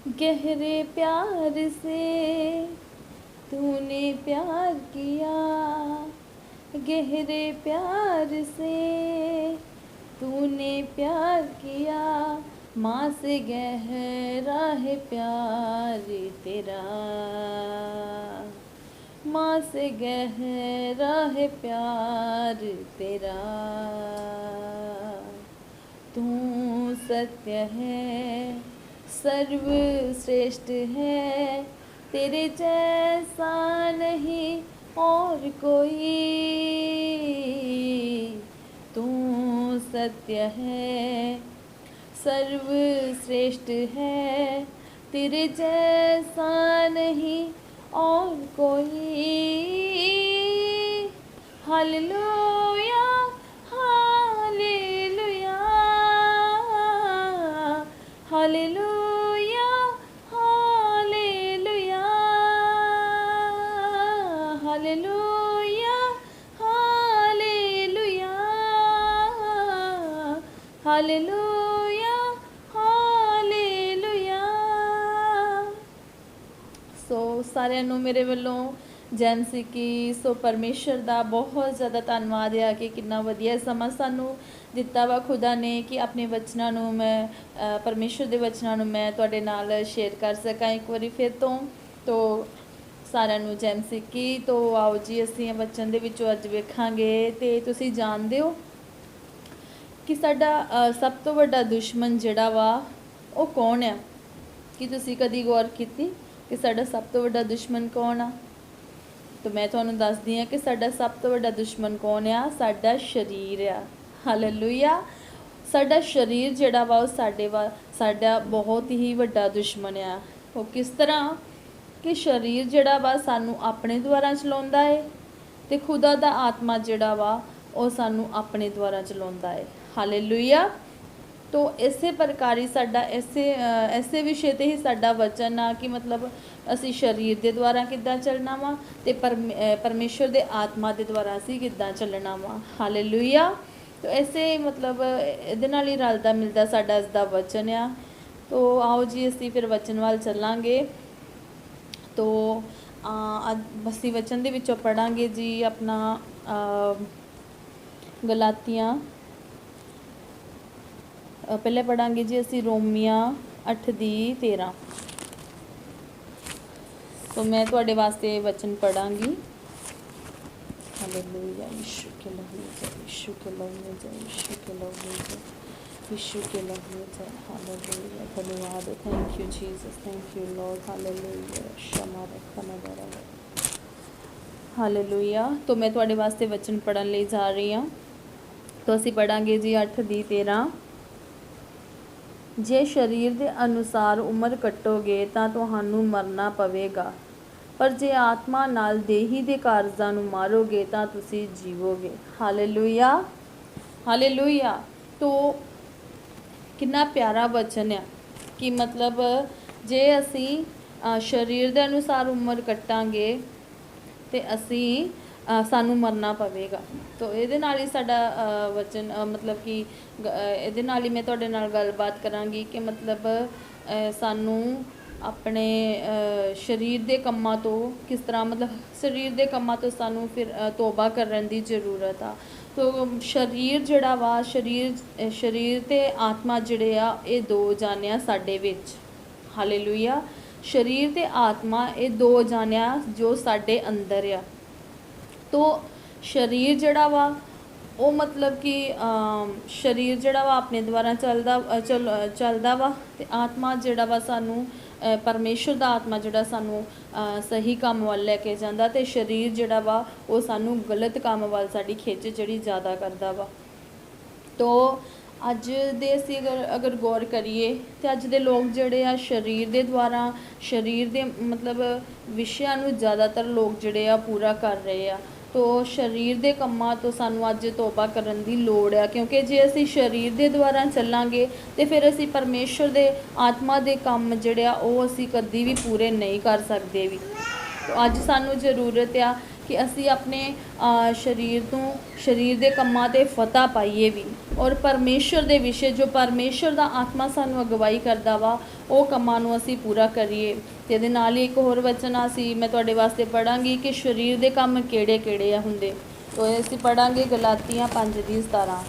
गहरे प्यार से तूने प्यार किया, गहरे प्यार से तूने प्यार किया, माँ से गहरा है प्यार तेरा, माँ से गहरा है प्यार तेरा। तू सत्य है, सर्वश्रेष्ठ है, तेरे जैसा नहीं और कोई। तू सत्य है, सर्वश्रेष्ठ है, तेरे जैसा नहीं और कोई। Hallelujah, hallelujah, hallelujah, hallelujah, hallelujah, hallelujah, hallelujah, hallelujah. सो सारिਆਂ ਨੂੰ ਮੇਰੇ ਵੱਲੋਂ ਜੈਨ ਸਿੱਕੀ। ਸੋ ਪਰਮੇਸ਼ਰ ਦਾ ਬਹੁਤ ਜ਼ਿਆਦਾ ਧੰਨਵਾਦ ਆ ਕਿ ਕਿੰਨਾ ਵਧੀਆ ਸਮਾਂ ਸਾਨੂੰ ਦਿੱਤਾ ਵਾ ਖੁਦਾ ਨੇ ਕਿ ਆਪਣੇ ਵਚਨਾਂ ਨੂੰ ਮੈਂ ਪਰਮੇਸ਼ਰ ਦੇ ਵਚਨਾਂ ਨੂੰ ਮੈਂ ਤੁਹਾਡੇ ਨਾਲ ਸ਼ੇਅਰ ਕਰ ਸਕਾਂ ਇੱਕ ਵਾਰੀ ਫਿਰ ਤੋਂ ਸਾਰਿਆਂ ਨੂੰ ਜੈਨ ਸਿੱਕੀ। ਤੋਂ ਆਓ ਜੀ ਅਸੀਂ ਵਚਨ ਦੇ ਵਿੱਚੋਂ ਅੱਜ ਵੇਖਾਂਗੇ। ਅਤੇ ਤੁਸੀਂ ਜਾਣਦੇ ਹੋ ਕਿ ਸਾਡਾ ਸਭ ਤੋਂ ਵੱਡਾ ਦੁਸ਼ਮਣ ਜਿਹੜਾ ਵਾ ਉਹ ਕੌਣ ਆ? ਕਿ ਤੁਸੀਂ ਕਦੀ ਗੌਰ ਕੀਤੀ ਕਿ ਸਾਡਾ ਸਭ ਤੋਂ ਵੱਡਾ ਦੁਸ਼ਮਣ ਕੌਣ ਆ? ਤਾਂ ਮੈਂ ਤੁਹਾਨੂੰ ਦੱਸਦੀ ਹਾਂ ਕਿ ਸਾਡਾ ਸਭ ਤੋਂ ਵੱਡਾ ਦੁਸ਼ਮਣ ਕੌਣ ਆ? ਸਾਡਾ ਸਰੀਰ ਆ। ਹਾਲੇਲੂਇਆ। ਸਾਡਾ ਸਰੀਰ ਜਿਹੜਾ ਵਾ ਉਹ ਸਾਡਾ ਬਹੁਤ ਹੀ ਵੱਡਾ ਦੁਸ਼ਮਣ ਆ। ਉਹ ਕਿਸ ਤਰ੍ਹਾਂ ਕਿ ਸਰੀਰ ਜਿਹੜਾ ਵਾ ਸਾਨੂੰ ਆਪਣੇ ਦੁਆਰਾ ਚਲਾਉਂਦਾ ਹੈ ਅਤੇ ਖੁਦਾ ਦਾ ਆਤਮਾ ਜਿਹੜਾ ਵਾ ਉਹ ਸਾਨੂੰ ਆਪਣੇ ਦੁਆਰਾ ਚਲਾਉਂਦਾ ਹੈ। ਹਾਲੇਲੂਇਆ। तो इसे प्रकार ही साडा ऐसे विषय ते ही साडा वचन आ कि मतलब असी शरीर के द्वारा किद्दां चलना वा ते परमेश्वर दे आत्मा के द्वारा असी किद्दां चलना वा। हालेलुया। तो ऐसे मतलब इहदे नाल ही रलदा मिलदा साडा इसदा वचन आ। तो आओ जी असी फिर वचन वाल चलांगे। तो अज असी वचन दे विचों पढ़ांगे जी अपना गलातियां। पहले पढ़ांगे जी असी रोमिया 8:13। तो मैं तुहाडे वास्ते वचन पढ़ांगी। हालेलुया। यीशु के लहू जय, यीशु के लहू जय, यीशु के लहू जय, यीशु के लहू जय। हालेलुया। धन्यवाद। Thank you Jesus, thank you Lord. Hallelujah. क्षमा रखना बड़ा। हालेलुया। तो मैं तुहाडे वास्ते वचन पढ़न लई जा रही हाँ। तो असी पढ़ांगे जी 8:13। जे शरीर के अनुसार उम्र कट्टोगे तो तुहानू मरना पवेगा, पर जे आत्मा नाल देही दे कारजां नू मारोगे तो तुसी जीवोगे। Hallelujah, hallelujah. तो कितना प्यारा वचन है कि मतलब जे असी शरीर के अनुसार उम्र कट्टांगे तो असी सानू मरना पवेगा। तो ये नाल ही साडा वचन मतलब कि ये नाल ही मैं तुहाडे नाल गलबात करांगी कि मतलब सानू अपने शरीर के कम्मां तो किस तरह मतलब शरीर के कम्मां तो सानू फिर तौबा करन दी जरूरत आ। तो शरीर जिहड़ा वा शरीर ते आत्मा जिहड़े आ ये दो जाने आ साडे विच। हालेलुया। शरीर ते आत्मा ये दो जाने आ जो साडे अंदर आ। तो शरीर जड़ा वा वो मतलब कि शरीर जड़ा वा अपने द्वारा चलदा वा ते आत्मा जड़ा वा सानू परमेश्वर दा आत्मा जड़ा सानू सही काम वाल लैके जांदा ते शरीर जड़ा वा वो सानू गलत काम वाल साडी खिच जड़ी ज़्यादा करदा वा। तो अज दे असी अगर गौर करिए तो अज दे लोग जड़े आ शरीर दे द्वारा शरीर दे मतलब विषयां नू ज़्यादातर लोग जड़े आ पूरा कर रहे आ। तो शरीर के कम्मां तो सानू अज तौबा करन दी लोड़ है, क्योंकि जे असी शरीर के द्वारा चलांगे तो फिर असी परमेश्वर के आत्मा के काम जड़े आ वो असी कदी भी पूरे नहीं कर सकते भी। तो अज सानू जरूरत आ कि असी अपने शरीर तो शरीर के कामां ते फतह पाईए भी, और परमेश्वर के विषय जो परमेश्वर का आत्मा सानू अगवाई करता वा वो कामां नू असी पूरा करिए। ते इहदे नाल ही एक होर वचन मैं तुहाडे वास्ते पढ़ांगी कि शरीर के काम किहड़े किहड़े आ हुंदे। तो असी पढ़ांगे गलातियां 5:17।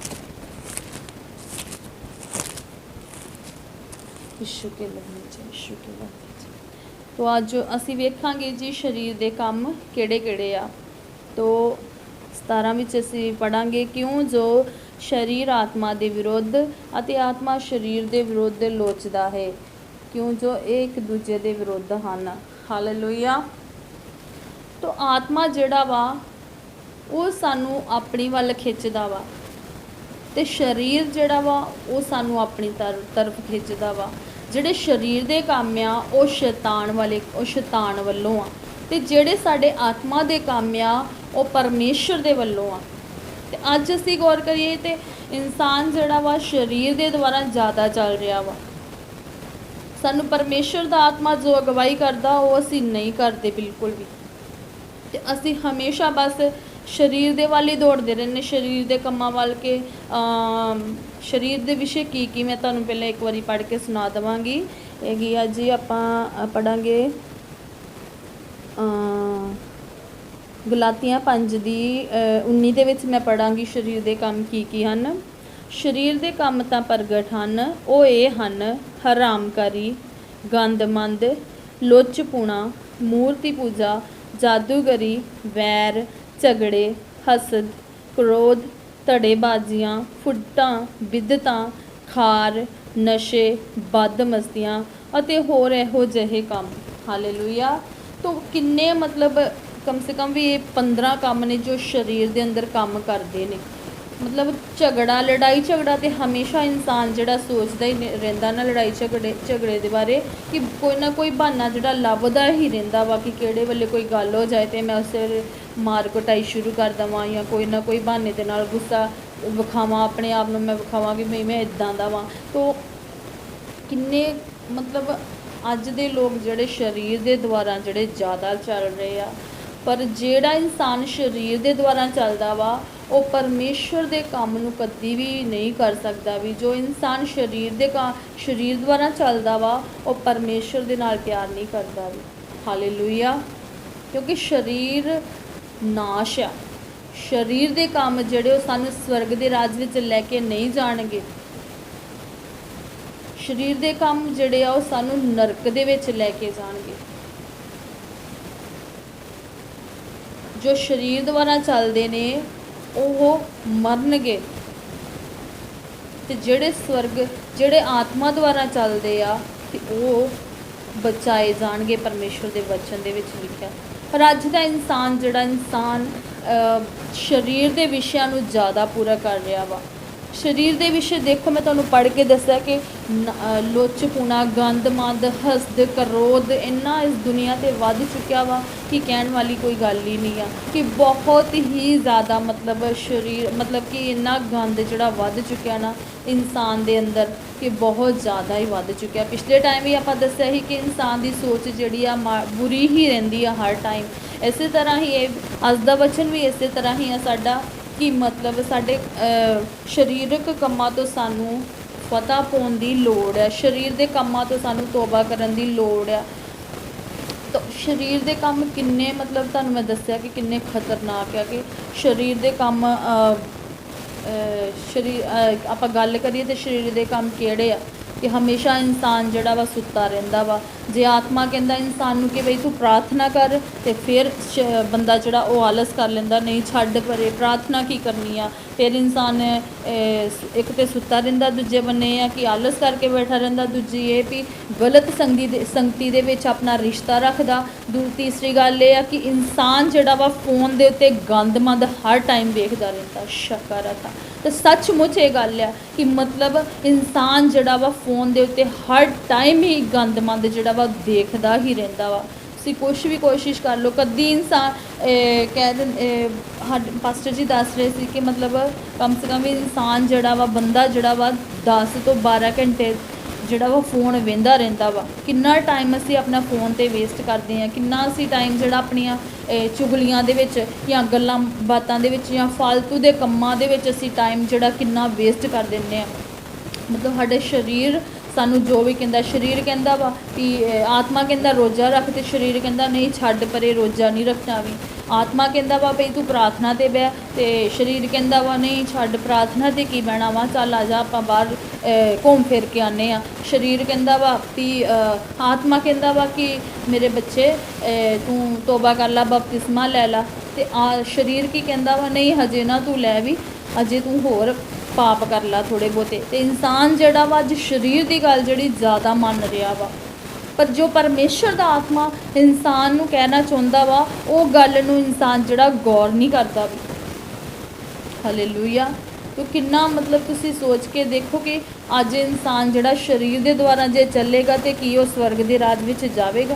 यीशु के लहू च, यीशु के लहू च। तो अज असी वेखांगे जी शरीर के काम किहड़े किहड़े आ। तो 17 विच असी पढ़ांगे, क्यों जो शरीर आत्मा के विरुद्ध अते आत्मा शरीर के विरुद्ध लोचदा है, क्यों जो एक दूजे के विरुद्ध हैं। हालेलुया। तो आत्मा जिहड़ा वा वो सानू अपनी वल खिंचदा वा, ते शरीर जिहड़ा वा वो सानू अपनी तरफ खिंचदा वा। जिहड़े शरीर के काम आ वो शैतान वाले, वो शैतान वल्लों आ, ते जिहड़े साडे आत्मा के काम आ वो परमेश्वर दे वल्लों आ। ते अज असी गौर करिए तो इंसान जिहड़ा वा शरीर के द्वारा ज़्यादा चल रहा वा। सानू परमेश्वर का आत्मा जो अगवाई करता वो असी नहीं करते बिल्कुल भी। ते असी हमेशा बस शरीर दे वाल ही दौड़ते रहने, शरीर के कामां वाल के। शरीर के विषय की मैं तुहानू पहले एक बारी पढ़ के सुना देवांगी। हैगी अज ही आपां पढ़ांगे गलातियां 5:19 दे विच मैं पढ़ांगी शरीर के काम की हैं। शरीर के काम तां प्रगट हैं, वो ये हैं हरामकारी, गंदमंद, लुचपुणा, मूर्ति पूजा, जादूगरी, वैर, झगड़े, हसद, क्रोध, धड़ेबाजियाँ, फुट्टां, बिदतां, खार, नशे, बदमस्तियाँ अते होर इहो जिहे काम। हालेलुया। तो किन्ने मतलब कम से कम भी ये 15 काम ने जो शरीर के अंदर काम करते हैं। मतलब झगड़ा, लड़ाई झगड़ा तो हमेशा इंसान जिहड़ा सोचता ही रहिंदा ना लड़ाई झगड़े के बारे, कि कोई ना कोई बहाना जिहड़ा लभदा ही रहिंदा वा कि किहड़े वेले कोई गल हो जाए तो मैं उस वेले मार कुटाई शुरू कर देवां, या कोई ना कोई बहाने दे नाल गुस्सा विखावां अपने आप नूं, मैं विखावां कि मैं इदां दा वां। तो किन्ने मतलब अज दे लोग जिहड़े शरीर के द्वारा जिहड़े ज़्यादा चल रहे आ, पर जिहड़ा इंसान शरीर के द्वारा चलदा वा वो परमेश्वर के काम नूं कदी भी नहीं कर सकता भी। जो इंसान शरीर द्वारा चलदा वा वो परमेश्वर दे नाल प्यार नहीं करता भी। हालेलुया। क्योंकि शरीर नाश आ। शरीर के काम जिहड़े वो सानूं स्वर्ग के राज विच लैके नहीं जाणगे। शरीर के काम जिहड़े आ वो सानूं नरक दे विच लैके जाणगे। जो शरीर द्वारा चलते ने वो मरनगे, ते जिहड़े स्वर्ग जिहड़े आत्मा द्वारा चलते आ ते वो बचाए जाणगे। परमेश्वर के वचन दे विच लिखिआ। पर अज दा इंसान जिहड़ा इंसान शरीर के विषयां नूं ज़्यादा पूरा कर रहा वा। शरीर के विषय देखो, मैं तुहानूं पढ़ के दस्सिआ कि लुचपुणा, गंदमंद, हसद, क्रोध इन्ना इस दुनिया ते वध चुकिया वा कि कहण वाली कोई गल ही नहीं आ। कि बहुत ही ज़्यादा मतलब शरीर मतलब कि इन्ना गंद जिहड़ा वध चुकिया ना इंसान दे अंदर, कि बहुत ज़्यादा ही वध चुकिया। पिछले टाइम भी आपां दस्सिआ ही कि इंसान की सोच जिहड़ी आ बुरी ही रहिंदी आ हर टाइम। इस तरह ही अज दा वचन भी इस तरह ही है साडा, कि मतलब साडे शरीरक कामां तो सानू फतह पाउण दी लोड़ है। शरीर के कामां तो सानू तौबा करन दी लोड़ है। तो शरीर के काम किन्ने मतलब तुहानूं मैं दस्सिआ कि किन्ने खतरनाक है। कि शरीर के काम शरीर आपां गल करिए तो शरीर के काम किहड़े आ कि हमेशा इंसान जिहड़ा वा सुत्ता रहिंदा वा। जे आत्मा कहंदा इंसान नूं कि बई तू प्रार्थना कर, तो फिर बंदा जिहड़ा वो आलस कर लैंदा, नहीं छड्ड परे प्रार्थना की करनी आ। फिर इंसान एक तो सुत्ता रहिंदा, दूजे बन्ने आ कि आलस करके बैठा रहिंदा, दूजी ये भी गलत संगति दे विच अपना रिश्ता रखदा। तीसरी गल ये कि इंसान जिहड़ा वा फोन दे उत्ते गंदमंद हर टाइम वेखदा रहिंदा। शकर था तो सचमुच ये गल है कि मतलब इंसान जिहड़ा वा फोन दे उत्ते हर टाइम ही गंदमंद जिहड़ा वा देखदा ही रहिंदा वा। तुसीं कुछ भी कोशिश कर लो, कदी इंसान पास्टर जी दस रहे थे कि मतलब कम से कम इंसान जिहड़ा वा बंदा जिहड़ा वा 10 तो 12 घंटे ਜਿਹੜਾ ਵਾ ਫੋਨ ਵੇਂਦਾ ਰਹਿੰਦਾ ਵਾ। ਕਿੰਨਾ ਟਾਈਮ ਅਸੀਂ ਆਪਣਾ ਫੋਨ ਤੇ ਵੇਸਟ ਕਰਦੇ ਹਾਂ, ਕਿੰਨਾ ਅਸੀਂ ਟਾਈਮ ਜਿਹੜਾ ਆਪਣੀਆਂ ਚੁਗਲੀਆਂ ਦੇ ਵਿੱਚ ਜਾਂ ਗੱਲਾਂ ਬਾਤਾਂ ਦੇ ਵਿੱਚ ਜਾਂ ਫਾਲਤੂ ਦੇ ਕੰਮਾਂ ਦੇ ਵਿੱਚ ਅਸੀਂ ਟਾਈਮ ਜਿਹੜਾ ਕਿੰਨਾ ਵੇਸਟ ਕਰ ਦਿੰਦੇ ਹਾਂ। ਮਤਲਬ ਸਾਡੇ ਸਰੀਰ ਸਾਨੂੰ ਜੋ ਵੀ ਕਹਿੰਦਾ, ਸਰੀਰ ਕਹਿੰਦਾ ਵਾ ਕਿ ਆਤਮਾ ਕਹਿੰਦਾ ਰੋਜ਼ਾ ਰੱਖ, ਤੇ ਸਰੀਰ ਕਹਿੰਦਾ ਨਹੀਂ ਛੱਡ ਪਰੇ, ਰੋਜ਼ਾ ਨਹੀਂ ਰੱਖਣਾ ਵੀ। ਆਤਮਾ ਕਹਿੰਦਾ ਵਾ ਭਈ ਤੂੰ ਪ੍ਰਾਰਥਨਾ 'ਤੇ ਬਹਿ, ਤੇ ਸਰੀਰ ਕਹਿੰਦਾ ਵਾ ਨਹੀਂ ਛੱਡ, ਪ੍ਰਾਰਥਨਾ 'ਤੇ ਕੀ ਬਹਿਣਾ ਵਾ, ਚੱਲ ਆ ਜਾ ਆਪਾਂ ਬਾਹਰ ਘੁੰਮ ਫਿਰ ਕੇ ਆਉਂਦੇ ਹਾਂ। ਸਰੀਰ ਕਹਿੰਦਾ ਵਾ ਵੀ ਆਤਮਾ ਕਹਿੰਦਾ ਵਾ ਕਿ ਮੇਰੇ ਬੱਚੇ ਤੂੰ ਤੋਬਾ ਕਰ ਲਾ, ਬਪਤਿਸਮਾ ਲੈ ਲਾ, ਤੇ ਸਰੀਰ ਕੀ ਕਹਿੰਦਾ ਵਾ ਨਹੀਂ ਹਜੇ ਨਾ ਤੂੰ ਲੈ ਵੀ, ਅਜੇ ਤੂੰ ਹੋਰ ਪਾਪ ਕਰ ਲਾ ਥੋੜ੍ਹੇ ਬਹੁਤੇ। ਤੇ ਇਨਸਾਨ ਜਿਹੜਾ ਵਾ ਅੱਜ ਸਰੀਰ ਦੀ ਗੱਲ ਜਿਹੜੀ ਜ਼ਿਆਦਾ ਮੰਨ ਰਿਹਾ ਵਾ, ਪਰ ਜੋ ਪਰਮੇਸ਼ਰ ਦਾ ਆਤਮਾ ਇਨਸਾਨ ਨੂੰ ਕਹਿਣਾ ਚਾਹੁੰਦਾ ਵਾ ਉਹ ਗੱਲ ਨੂੰ ਇਨਸਾਨ ਜਿਹੜਾ ਗੌਰ ਨਹੀਂ ਕਰਦਾ ਵੀ। ਹਾਲੇਲੂਇਆ। ਤੋ ਕਿੰਨਾ ਮਤਲਬ ਤੁਸੀਂ ਸੋਚ ਕੇ ਦੇਖੋ ਕਿ ਅੱਜ ਇਨਸਾਨ ਜਿਹੜਾ ਸਰੀਰ ਦੇ ਦੁਆਰਾ ਜੇ ਚੱਲੇਗਾ ਤੇ ਕੀ ਉਹ ਸਵਰਗ ਦੇ ਰਾਜ ਵਿੱਚ ਜਾਵੇਗਾ।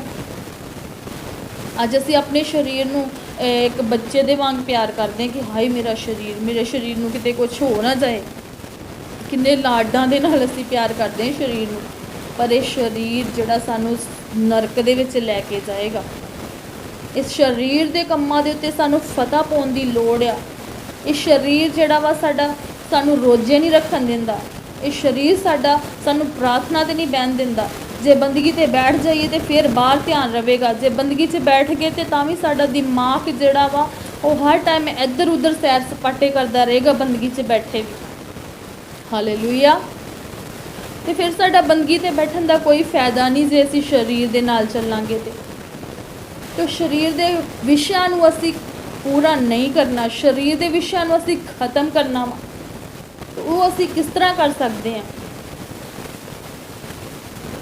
ਅੱਜ ਅਸੀਂ ਆਪਣੇ ਸਰੀਰ ਨੂੰ ਇੱਕ ਬੱਚੇ ਦੇ ਵਾਂਗ ਪਿਆਰ ਕਰਦੇ ਕਿ ਹਾਏ ਮੇਰਾ ਸਰੀਰ, ਮੇਰੇ ਸਰੀਰ ਨੂੰ ਕਿਤੇ ਕੁਝ ਹੋ ਨਾ ਜਾਏ। ਕਿੰਨੇ ਲਾਡਾਂ ਦੇ ਨਾਲ ਅਸੀਂ ਪਿਆਰ ਕਰਦੇ ਹਾਂ ਸਰੀਰ ਨੂੰ, ਪਰ ਇਹ ਸਰੀਰ ਜਿਹੜਾ ਸਾਨੂੰ ਨਰਕ ਦੇ ਵਿੱਚ ਲੈ ਕੇ ਜਾਏਗਾ। ਇਸ ਸਰੀਰ ਦੇ ਕੰਮਾਂ ਦੇ ਉੱਤੇ ਸਾਨੂੰ ਫਤਹ ਪਾਉਣ ਦੀ ਲੋੜ ਆ। ਇਹ ਸਰੀਰ ਜਿਹੜਾ ਵਾ ਸਾਡਾ ਸਾਨੂੰ ਰੋਜ਼ੇ ਨਹੀਂ ਰੱਖਣ ਦਿੰਦਾ। ਇਹ ਸਰੀਰ ਸਾਡਾ ਸਾਨੂੰ ਪ੍ਰਾਰਥਨਾ 'ਤੇ ਨਹੀਂ ਬਹਿਣ ਦਿੰਦਾ। ਜੇ ਬੰਦਗੀ 'ਤੇ ਬੈਠ ਜਾਈਏ ਤੇ ਫਿਰ ਬਾਹਰ ਧਿਆਨ ਰਹੇਗਾ, ਜੇ ਬੰਦਗੀ 'ਚ ਬੈਠ ਗਏ ਤੇ ਤਾਂ ਵੀ ਸਾਡਾ ਦਿਮਾਗ ਜਿਹੜਾ ਵਾ ਉਹ ਹਰ ਟਾਈਮ ਇੱਧਰ ਉੱਧਰ ਸੈਰ ਸਪਾਟੇ ਕਰਦਾ ਰਹੇਗਾ ਬੰਦਗੀ 'ਚ ਬੈਠੇ ਵੀ। ਹਾਲੇਲੂਇਆ। ਤੇ ਫਿਰ ਸਾਡਾ ਬੰਦਗੀ 'ਤੇ ਬੈਠਣ ਦਾ ਕੋਈ ਫਾਇਦਾ ਨਹੀਂ ਜੇ ਅਸੀਂ ਸਰੀਰ ਦੇ ਨਾਲ ਚੱਲਾਂਗੇ ਤੇ ਸਰੀਰ ਦੇ ਵਿਸ਼ਿਆਂ ਨੂੰ ਅਸੀਂ ਪੂਰਾ ਨਹੀਂ ਕਰਨਾ, ਸਰੀਰ ਦੇ ਵਿਸ਼ਿਆਂ ਨੂੰ ਅਸੀਂ ਖਤਮ ਕਰਨਾ ਵਾ, ਉਹ ਅਸੀਂ ਕਿਸ ਤਰ੍ਹਾਂ ਕਰ ਸਕਦੇ ਹਾਂ।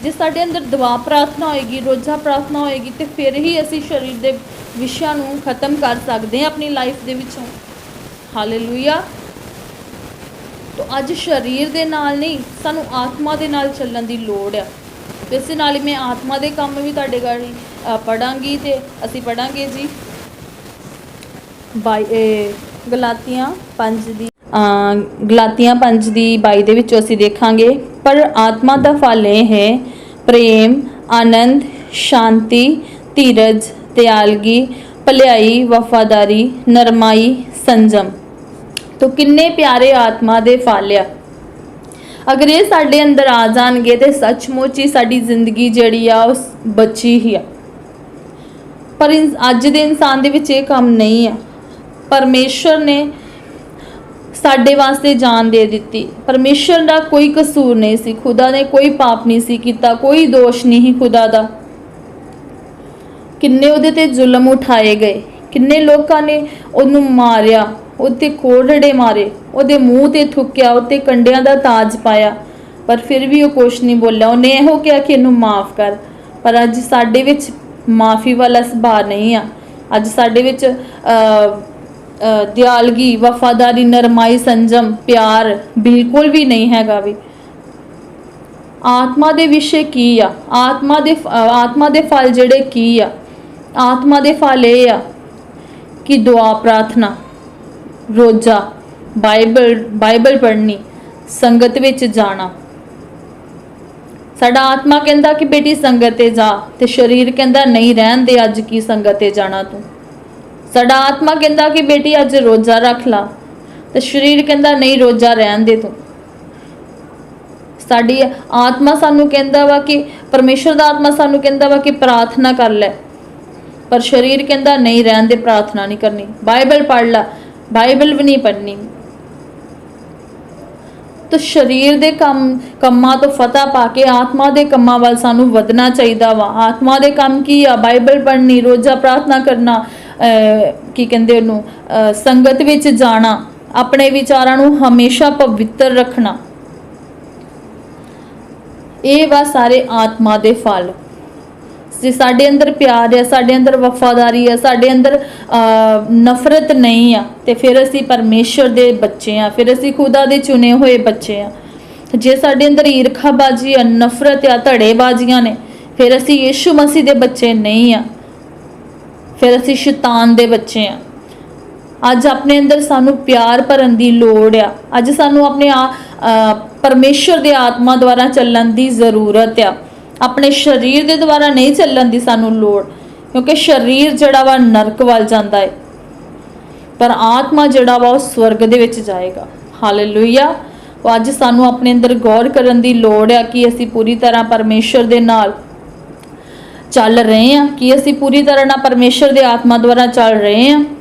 ਜੇ ਸਾਡੇ ਅੰਦਰ ਦੁਆ ਪ੍ਰਾਰਥਨਾ ਹੋਏਗੀ, ਰੋਜ਼ਾ ਪ੍ਰਾਰਥਨਾ ਹੋਏਗੀ, ਤੇ ਫਿਰ ਹੀ ਅਸੀਂ ਸਰੀਰ ਦੇ ਵਿਸ਼ਿਆਂ ਨੂੰ ਖਤਮ ਕਰ ਸਕਦੇ ਹਾਂ ਆਪਣੀ ਲਾਈਫ ਦੇ ਵਿੱਚੋਂ। ਹਾਲੇਲੂਇਆ। ਤੋ ਅੱਜ ਸਰੀਰ ਦੇ ਨਾਲ ਨਹੀਂ, ਸਾਨੂੰ ਆਤਮਾ ਦੇ ਨਾਲ ਚੱਲਣ ਦੀ ਲੋੜ ਆ। ਇਸੇ ਨਾਲ ਹੀ ਮੈਂ ਆਤਮਾ ਦੇ ਕੰਮ ਵੀ ਤੁਹਾਡੇ ਗਾੜੀ ਪੜਾਂਗੀ, ਤੇ ਅਸੀਂ ਪੜਾਂਗੇ ਜੀ ਗਲਾਤੀਆਂ 5 ਦੀ 22 ਦੇ ਵਿੱਚੋਂ ਅਸੀਂ ਦੇਖਾਂਗੇ। ਪਰ ਆਤਮਾ ਦਾ ਫਲ ਇਹ ਹੈ ਪ੍ਰੇਮ, ਆਨੰਦ, ਸ਼ਾਂਤੀ, ਧੀਰਜ, ਤਿਆਲਗੀ, ਭਲਾਈ, ਵਫਾਦਾਰੀ, ਨਰਮਾਈ, ਸੰਜਮ। ਤੋ ਕਿੰਨੇ ਪਿਆਰੇ ਆਤਮਾ ਦੇ ਫਲ ਆ। ਅਗਰ ਇਹ ਸਾਡੇ ਅੰਦਰ ਆ ਜਾਣਗੇ ਤੇ ਸੱਚਮੁੱਚ ਹੀ ਸਾਡੀ ਜ਼ਿੰਦਗੀ ਜਿਹੜੀ ਆ ਉਹ ਬਚੀ ਹੀ ਆ। ਪਰ ਅੱਜ ਦੇ ਇਨਸਾਨ ਦੇ ਵਿੱਚ ਇਹ ਕੰਮ ਨਹੀਂ ਆ। ਪਰਮੇਸ਼ਰ ਨੇ ਸਾਡੇ ਵਾਸਤੇ ਜਾਨ ਦੇ ਦਿੱਤੀ। ਪਰਮੇਸ਼ਰ ਦਾ ਕੋਈ ਕਸੂਰ ਨਹੀਂ ਸੀ, ਖੁਦਾ ਨੇ ਕੋਈ ਪਾਪ ਨਹੀਂ ਸੀ ਕੀਤਾ, ਕੋਈ ਦੋਸ਼ ਨਹੀਂ ਖੁਦਾ ਦਾ। ਕਿੰਨੇ ਉਹਦੇ ਤੇ ਜ਼ੁਲਮ ਉਠਾਏ ਗਏ, ਕਿੰਨੇ ਲੋਕਾਂ ਨੇ ਉਹਨੂੰ ਮਾਰਿਆ, ਉਹਦੇ ਕੋੜੜੇ ਮਾਰੇ, ਉਹਦੇ ਮੂੰਹ ਤੇ ਥੁੱਕਿਆ, ਉੱਤੇ ਕੰਡਿਆਂ ਦਾ ਤਾਜ ਪਾਇਆ, ਪਰ ਫਿਰ ਵੀ ਉਹ ਕੁਛ ਨਹੀਂ ਬੋਲਿਆ। ਉਹਨੇ ਇਹੋ ਕਿਹਾ ਕਿ ਇਹਨੂੰ ਮਾਫ ਕਰ। ਪਰ ਅੱਜ ਸਾਡੇ ਵਿੱਚ ਮਾਫੀ ਵਾਲਾ ਸੁਭਾਅ ਨਹੀਂ ਆ। ਅੱਜ ਸਾਡੇ ਵਿੱਚ ਦਿਆਲਗੀ, ਵਫਾਦਾਰੀ, ਨਰਮਾਈ, ਸੰਜਮ, ਪਿਆਰ ਬਿਲਕੁਲ ਵੀ ਨਹੀਂ ਹੈਗਾ ਵੀ। ਆਤਮਾ ਦੇ ਵਿਸ਼ੇ ਕੀ ਆ? ਆਤਮਾ ਦੇ ਫਲ ਜਿਹੜੇ ਕੀ ਆ? ਆਤਮਾ ਦੇ ਫਲ ਇਹ ਆ ਕਿ ਦੁਆ ਪ੍ਰਾਰਥਨਾ, ਰੋਜ਼ਾ, ਬਾਈਬਲ ਪੜ੍ਹਨੀ, ਸੰਗਤ ਵਿੱਚ ਜਾਣਾ। ਸਾਡਾ ਆਤਮਾ ਕਹਿੰਦਾ ਕਿ ਬੇਟੀ ਸੰਗਤ ਤੇ ਜਾ, ਤੇ ਸਰੀਰ ਕਹਿੰਦਾ ਨਹੀਂ ਰਹਿਣ ਦੇ, ਅੱਜ ਕੀ ਸੰਗਤ ਤੇ ਜਾਣਾ ਤੂੰ। ਸਾਡਾ ਆਤਮਾ ਕਹਿੰਦਾ ਕਿ ਬੇਟੀ ਅੱਜ ਰੋਜ਼ਾ ਰੱਖ ਲਾ, ਤੇ ਸਰੀਰ ਕਹਿੰਦਾ ਨਹੀਂ ਰੋਜ਼ਾ ਰਹਿਣ ਦੇ ਤੂੰ। ਸਾਡੀ ਆਤਮਾ ਸਾਨੂੰ ਕਹਿੰਦਾ ਵਾ ਕਿ ਪਰਮੇਸ਼ਰ ਦਾ ਆਤਮਾ ਸਾਨੂੰ ਕਹਿੰਦਾ ਵਾ ਕਿ ਪ੍ਰਾਰਥਨਾ ਕਰ ਲੈ, ਪਰ ਸਰੀਰ ਕਹਿੰਦਾ ਨਹੀਂ ਰਹਿਣ ਦੇ, ਪ੍ਰਾਰਥਨਾ ਨਹੀਂ ਕਰਨੀ, ਬਾਈਬਲ ਪੜ੍ਹ ਲੈ, ਬਾਈਬਲ ਵੀ ਨਹੀਂ ਪੜ੍ਹਨੀ। ਤਾਂ ਸਰੀਰ ਦੇ ਕੰਮਾਂ ਤੋਂ ਫਤਹ ਪਾ ਕੇ ਆਤਮਾ ਦੇ ਕੰਮਾਂ ਵੱਲ ਸਾਨੂੰ ਵਧਣਾ ਚਾਹੀਦਾ ਵਾ। ਆਤਮਾ ਦੇ ਕੰਮ ਕੀ ਆ? ਬਾਈਬਲ ਪੜ੍ਹਨੀ, ਰੋਜ਼ਾ ਪ੍ਰਾਰਥਨਾ ਕਰਨਾ, ਕੀ ਕਹਿੰਦੇ ਉਹਨੂੰ, ਸੰਗਤ ਵਿੱਚ ਜਾਣਾ, ਆਪਣੇ ਵਿਚਾਰਾਂ ਨੂੰ ਹਮੇਸ਼ਾ ਪਵਿੱਤਰ ਰੱਖਣਾ। ਇਹ ਵਾ ਸਾਰੇ ਆਤਮਾ ਦੇ ਫਲ। ਜੇ ਸਾਡੇ ਅੰਦਰ ਪਿਆਰ ਹੈ, ਸਾਡੇ ਅੰਦਰ ਵਫਾਦਾਰੀ ਹੈ, ਸਾਡੇ ਅੰਦਰ ਨਫ਼ਰਤ ਨਹੀਂ ਆ, ਤੇ ਫਿਰ ਅਸੀਂ ਪਰਮੇਸ਼ਰ ਦੇ ਬੱਚੇ ਆ, ਫਿਰ ਅਸੀਂ ਖੁਦਾ ਦੇ ਚੁਣੇ ਹੋਏ ਬੱਚੇ ਆ। ਜੇ ਸਾਡੇ ਅੰਦਰ ਈਰਖਾਬਾਜ਼ੀ ਆ, ਨਫ਼ਰਤ ਆ, ਧੜੇਬਾਜ਼ੀਆਂ ਨੇ, ਫਿਰ ਅਸੀਂ ਯਿਸੂ ਮਸੀਹ ਦੇ ਬੱਚੇ ਨਹੀਂ ਆ, ਫਿਰ ਅਸੀਂ ਸ਼ੈਤਾਨ ਦੇ ਬੱਚੇ ਆ। ਅੱਜ ਆਪਣੇ ਅੰਦਰ ਸਾਨੂੰ ਪਿਆਰ ਭਰਨ ਦੀ ਲੋੜ ਆ। ਅੱਜ ਸਾਨੂੰ ਆਪਣੇ परमेश्वर दे आत्मा द्वारा चलण की जरूरत आ। अपने शरीर के द्वारा नहीं चलण की सानू लोड़, क्योंकि शरीर जड़ा वा नरक वाल जाता है, पर आत्मा जड़ा वा स्वर्ग दे विच जाएगा। हालेलुया। तो अज सानू अपने अंदर गौर करन दी लोड़ है कि असी पूरी तरह परमेश्वर दे नाल चल रहे हैं, कि असी पूरी तरह ना परमेश्वर दे आत्मा द्वारा चल रहे हैं।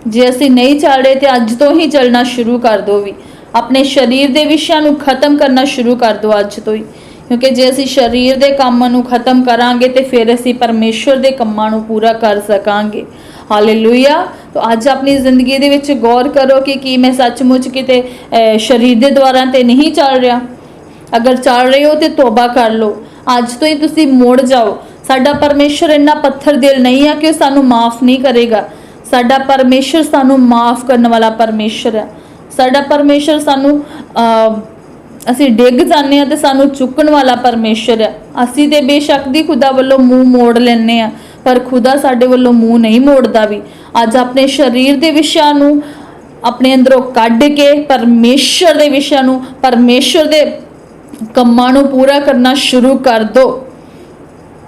जे असी नहीं चल रहे तो अज तो ही चलना शुरू कर दो, भी अपने शरीर के विषयां नू खत्म करना शुरू कर दो अज तो ही, क्योंकि जे असी शरीर के कामां नू खत्म करांगे तो फिर असी परमेश्वर के कामां नू पूरा कर सकांगे। हालेलुया। तो अज अपनी जिंदगी दे विच गौर करो कि मैं सचमुच किते शरीर के द्वारा तो नहीं चल रहा। अगर चल रहे हो तो तौबा कर लो, अज तो ही तुसी मुड़ जाओ। साडा परमेश्वर इन्ना पत्थर दिल नहीं है कि सानू माफ़ नहीं करेगा। साडा परमेश्वर सानू माफ़ करने वाला परमेश्वर है। साडा परमेश्वर सानू असी डिग जाने तो सानू चुकन वाला परमेश्वर है। असी तो बेशक दी खुदा वालों मूँह मोड़ लेने आ, पर खुदा साडे वालों मूँह नहीं मोड़दा। भी अज अपने शरीर के विषयां नू अपने अंदरों कढ़ के परमेश्वर के विषयां नू, परमेश्वर के कम्मां नू पूरा करना शुरू कर दो,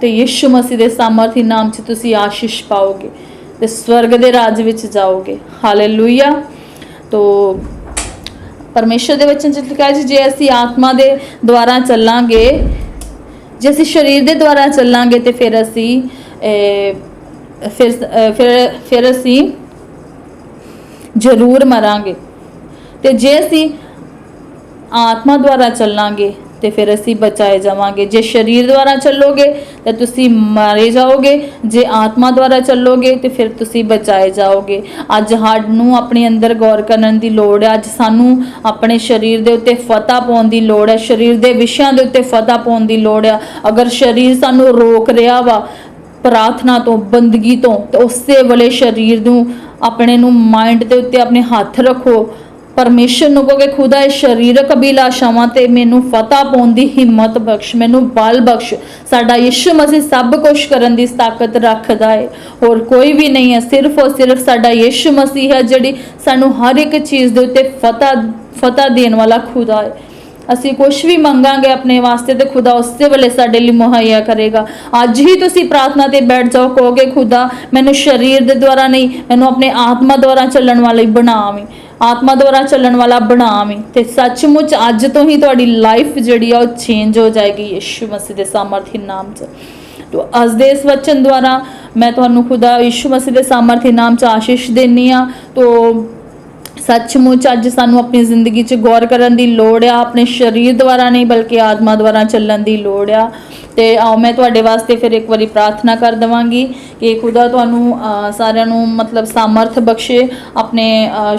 तो यीशु मसीह के सामर्थी नाम च तुसी आशीष पाओगे, तो स्वर्ग के राज विच जाओगे। हालेलुया। तो परमेश्वर के वचन च लिखा है जे असी आत्मा के द्वारा चलांगे, जे असी शरीर के द्वारा चलांगे तो फिर असी फिर असी जरूर मरांगे, तो जे असी आत्मा द्वारा चलांगे तो फिर असी बचाए जावांगे। जे शरीर द्वारा चलोगे तो तुसी मारे जाओगे, जे आत्मा द्वारा चलोगे तो फिर तुसी बचाए जाओगे। अज सानू अपने अंदर गौर करन दी लोड़ है। अज सानू अपने शरीर दे उत्ते फतह पाउण दी लोड़ है, शरीर दे विषयां दे उत्ते फतह पाउण दी लोड़ है। अगर शरीर सानू रोक रहा वा प्रार्थना तो, बंदगी तो उस वेले शरीर नू अपने नू माइंड के उत्ते अपने हाथ रखो, परमेश्वर नू कहो कि खुदा इस शरीरक अभिलाषावां ते मैनू फतह पाउण दी हिम्मत बख्श, मैनू बल बख्श। साडा यीशु मसीह सब कुछ करन दी ताकत रखदा है, और कोई भी नहीं है, सिर्फ और सिर्फ साडा यीशु मसीह है जिहड़ी सानू हर एक चीज़ दे उत्ते फतह देण वाला खुदा है। असी कुछ भी मंगांगे अपने वास्ते तो खुदा उस वेले साडे लई मुहैया करेगा। अज ही तुसी प्रार्थना ते बैठ जाओ, कहोगे खुदा मैनू शरीर दे द्वारा नहीं, मैनू अपने आत्मा द्वारा चलण वाली बनावी, आत्मा द्वारा चलण वाला बनावी, ते सचमुच अज तो ही तुहाडी लाइफ जिहड़ी आ चेंज हो जाएगी यीशु मसीह दे सामर्थी नाम च। तो अज दे इस वचन द्वारा मैं तुहानू खुदा यीशु मसीह दे सामर्थी नाम च आशीष देनी आ। तो सचमुच अज सानू अपनी जिंदगी च गौर करन दी लोड़ आ, अपने शरीर द्वारा नहीं बल्कि आत्मा द्वारा चलण दी लोड़ आ। ते आओ मैं तुहाडे वास्ते फिर एक बारी प्रार्थना कर देवांगी कि खुदा तुहानू सारिਆਂ नू मतलब सामर्थ बख्शे, अपने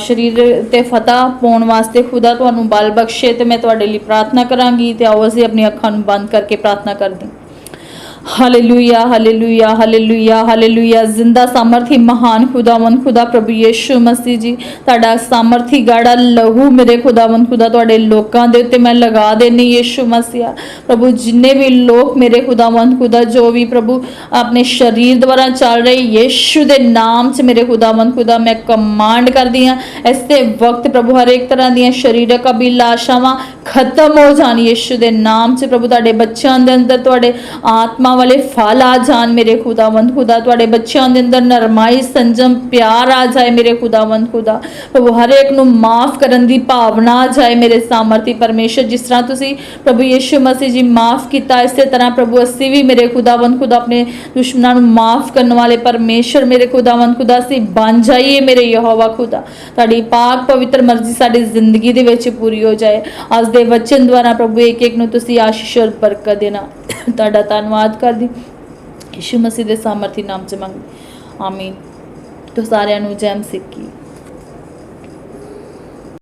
शरीर ते फतह पाउण वास्ते खुदा तुहानू बल बख्शे। ते मैं तुहाडे लई प्रार्थना करांगी, ते आओ असीं अपनी अखां नू बंद करके प्रार्थना करदे। Hallelujah hallelujah hallelujah hallelujah. जिंदा सामर्थी महान खुदावंद खुदा प्रभु यीशु मसीह जी, तुहाडा सामर्थी गाड़ा लहू मेरे खुदावंद खुदा तुहाडे लोकां दे उत्ते मैं लगा देनी यीशु मसीह। प्रभु जिन्ने भी लोग मेरे खुदावंद खुदा जो भी प्रभु अपने शरीर द्वारा चल रहे यीशु दे नाम च मेरे खुदावंद खुदा मैं कमांड कर दी हां ऐसे वक्त प्रभु हर एक तरह दी शरीरक अभिलाषावां खत्म हो जान यीशु दे नाम च। प्रभु तुहाडे बच्चों दे अंदर तुहाडे आत्मा वाले फल आ जान मेरे खुदावंद खुदा, तुहाडे बच्चों दे अंदर नरमाई संजम प्यार आ जाए मेरे खुदावंद खुदा। प्रभु हर एक नू माफ़ करन दी भावना आ जाए मेरे सामर्थी परमेश्वर। जिस तरह तुसी प्रभु यीशु मसीह जी माफ़ किया इस तरह प्रभु असी भी मेरे खुदावंद खुदा अपने दुश्मनों नू माफ़ करने वाले परमेश्वर मेरे खुदावंद खुदा असी बन जाइए मेरे यहोवा खुदा। तुहाडी पाक पवित्र मर्जी साडी जिंदगी दे विच पूरी हो जाए। अज दे वचन द्वारा प्रभु एक एक नू तुसी आशीष और बरकत देना। तुहाडा धन्नवाद कर दी यीशु मसीह दे सामर्थी नाम च मंग, आमीन। तो सारिਆਂ ਨੂੰ जय मसीह की।